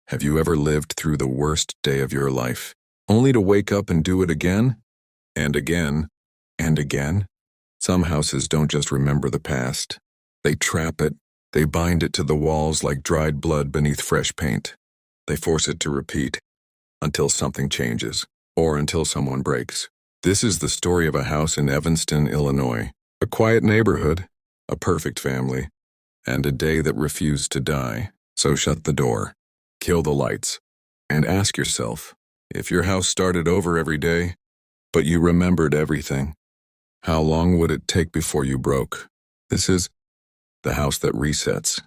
Have you ever lived through the worst day of your life, only to wake up and do it again? And again, and again? Some houses don't just remember the past. They trap it. They bind it to the walls like dried blood beneath fresh paint. They force it to repeat until something changes, or until someone breaks. This is the story of a house in Evanston, Illinois. A quiet neighborhood, a perfect family, and a day that refused to die. So shut the door, kill the lights, and ask yourself, if your house started over every day, but you remembered everything, how long would it take before you broke? This is the house that resets.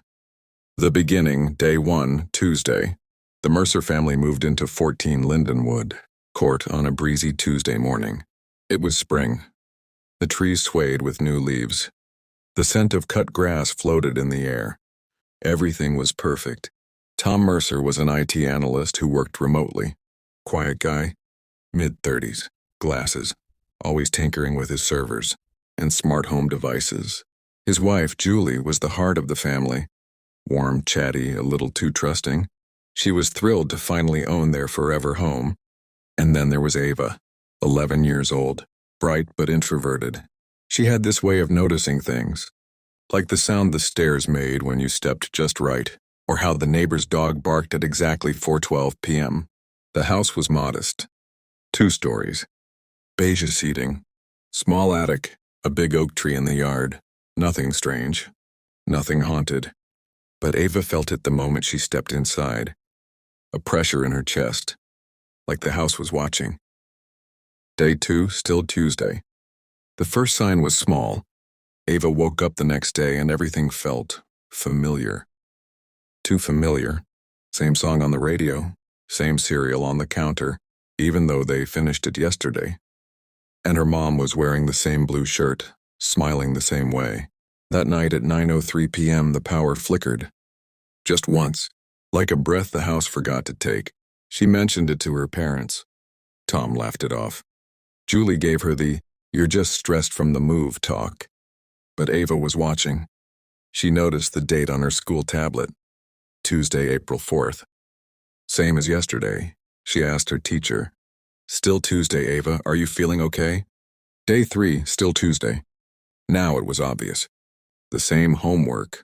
The beginning, day 1, Tuesday. The Mercer family moved into 14 Lindenwood Court on a breezy Tuesday morning. It was spring. The trees swayed with new leaves. The scent of cut grass floated in the air. Everything was perfect. Tom Mercer was an IT analyst who worked remotely. Quiet guy, mid-30s, glasses, always tinkering with his servers and smart home devices. His wife, Julie, was the heart of the family. Warm, chatty, a little too trusting. She was thrilled to finally own their forever home. And then there was Ava, 11 years old, bright but introverted. She had this way of noticing things, like the sound the stairs made when you stepped just right, or how the neighbor's dog barked at exactly 4:12 p.m. The house was modest. 2 stories. Beige seating. Small attic, a big oak tree in the yard. Nothing strange. Nothing haunted. But Ava felt it the moment she stepped inside. A pressure in her chest, like the house was watching. Day 2, still Tuesday. The first sign was small. Ava woke up the next day and everything felt familiar. Too familiar. Same song on the radio, same cereal on the counter, even though they finished it yesterday. And her mom was wearing the same blue shirt, smiling the same way. That night at 9:03 p.m. the power flickered. Just once, like a breath the house forgot to take. She mentioned it to her parents. Tom laughed it off. Julie gave her the, "You're just stressed from the move" talk. But Ava was watching. She noticed the date on her school tablet. Tuesday, April 4th. Same as yesterday. She asked her teacher. "Still Tuesday, Ava, are you feeling okay?" Day 3, still Tuesday. Now it was obvious. The same homework,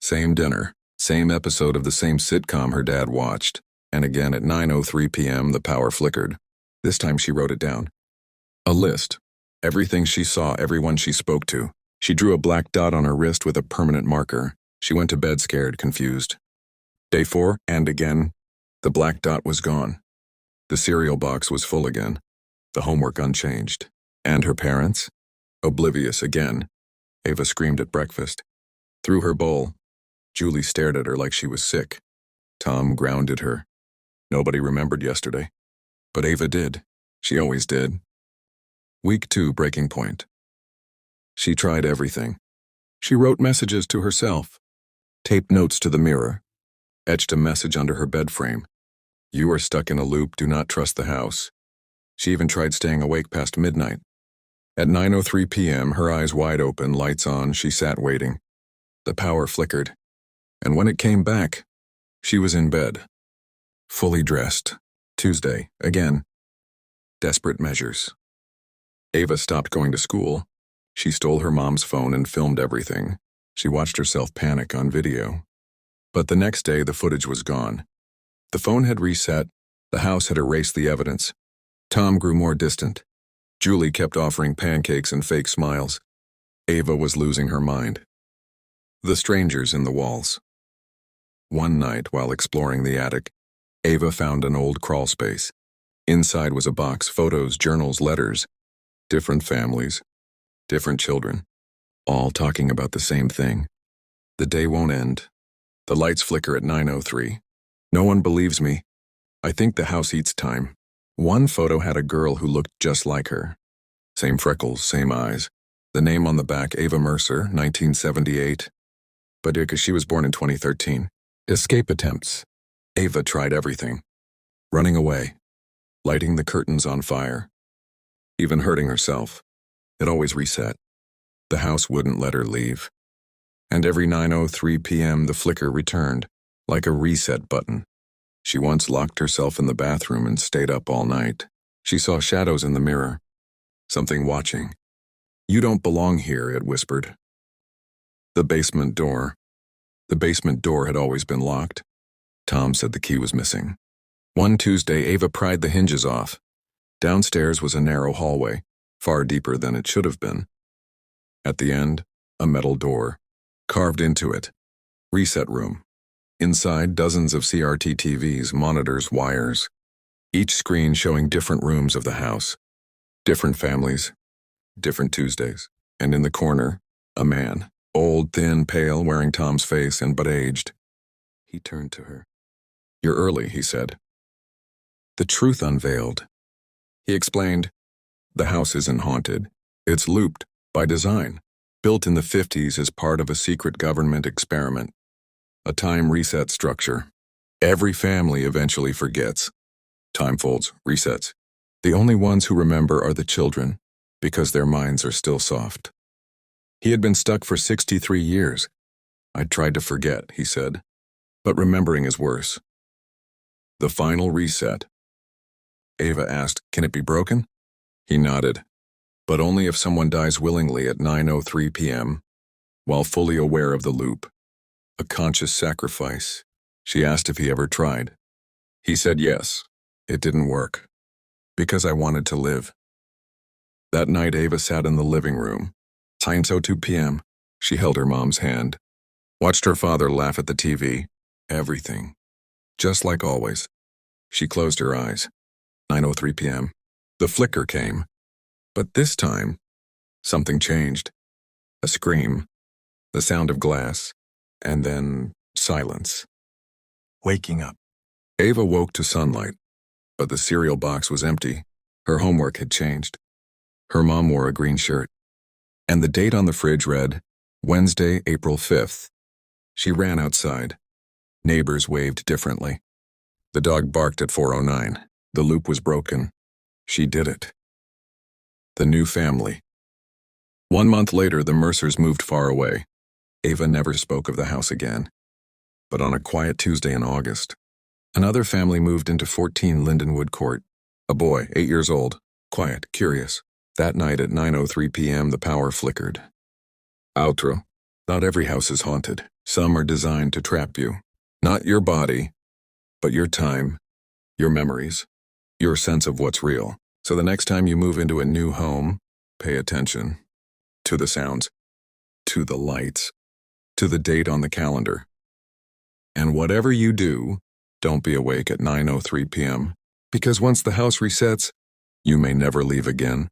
same dinner, same episode of the same sitcom her dad watched, and again at 9:03 p.m. the power flickered. This time she wrote it down. A list. Everything she saw, everyone she spoke to. She drew a black dot on her wrist with a permanent marker. She went to bed scared, confused. Day 4, and again, the black dot was gone. The cereal box was full again. The homework unchanged. And her parents? Oblivious again. Ava screamed at breakfast. Through her bowl, Julie stared at her like she was sick. Tom grounded her. Nobody remembered yesterday. But Ava did. She always did. Week 2, breaking point. She tried everything. She wrote messages to herself, taped notes to the mirror, etched a message under her bed frame. "You are stuck in a loop, do not trust the house." She even tried staying awake past midnight. At 9:03 p.m., her eyes wide open, lights on, she sat waiting. The power flickered. And when it came back, she was in bed. Fully dressed. Tuesday, again. Desperate measures. Ava stopped going to school. She stole her mom's phone and filmed everything. She watched herself panic on video. But the next day, the footage was gone. The phone had reset. The house had erased the evidence. Tom grew more distant. Julie kept offering pancakes and fake smiles. Ava was losing her mind. The strangers in the walls. One night, while exploring the attic, Ava found an old crawl space. Inside was a box, photos, journals, letters. Different families, different children, all talking about the same thing. The day won't end. The lights flicker at 9:03. No one believes me. I think the house eats time. One photo had a girl who looked just like her. Same freckles, same eyes. The name on the back, Ava Mercer, 1978. But because she was born in 2013. Escape attempts. Ava tried everything. Running away. Lighting the curtains on fire. Even hurting herself. It always reset. The house wouldn't let her leave. And every 9:03 p.m. the flicker returned, like a reset button. She once locked herself in the bathroom and stayed up all night. She saw shadows in the mirror. Something watching. "You don't belong here," it whispered. The basement door. The basement door had always been locked. Tom said the key was missing. One Tuesday, Ava pried the hinges off. Downstairs was a narrow hallway, far deeper than it should have been. At the end, a metal door. Carved into it. Reset room. Inside, dozens of CRT TVs, monitors, wires. Each screen showing different rooms of the house. Different families. Different Tuesdays. And in the corner, a man. Old, thin, pale, wearing Tom's face but aged. He turned to her. "You're early," he said. The truth unveiled. He explained, "The house isn't haunted. It's looped, by design, built in the 50s as part of a secret government experiment. A time reset structure. Every family eventually forgets. Time folds, resets. The only ones who remember are the children, because their minds are still soft." He had been stuck for 63 years. "I'd tried to forget," he said, "but remembering is worse." The final reset. Ava asked, "Can it be broken?" He nodded, "But only if someone dies willingly at 9:03 p.m., while fully aware of the loop. A conscious sacrifice." She asked if he ever tried. He said yes. It didn't work. "Because I wanted to live." That night, Ava sat in the living room. 9:02 p.m. She held her mom's hand. Watched her father laugh at the TV. Everything. Just like always. She closed her eyes. 9:03 p.m. The flicker came. But this time, something changed. A scream. The sound of glass. And then silence. Waking up. Ava woke to sunlight, but the cereal box was empty. Her homework had changed. Her mom wore a green shirt. And the date on the fridge read, Wednesday, April 5th. She ran outside. Neighbors waved differently. The dog barked at 4:09. The loop was broken. She did it. The new family. 1 month later, the Mercers moved far away. Ava never spoke of the house again. But on a quiet Tuesday in August, another family moved into 14 Lindenwood Court. A boy, 8 years old, quiet, curious. That night at 9:03 p.m., the power flickered. Outro. Not every house is haunted. Some are designed to trap you. Not your body, but your time, your memories, your sense of what's real. So the next time you move into a new home, pay attention to the sounds, to the lights, to the date on the calendar. And whatever you do, don't be awake at 9:03 p.m., because once the house resets, you may never leave again.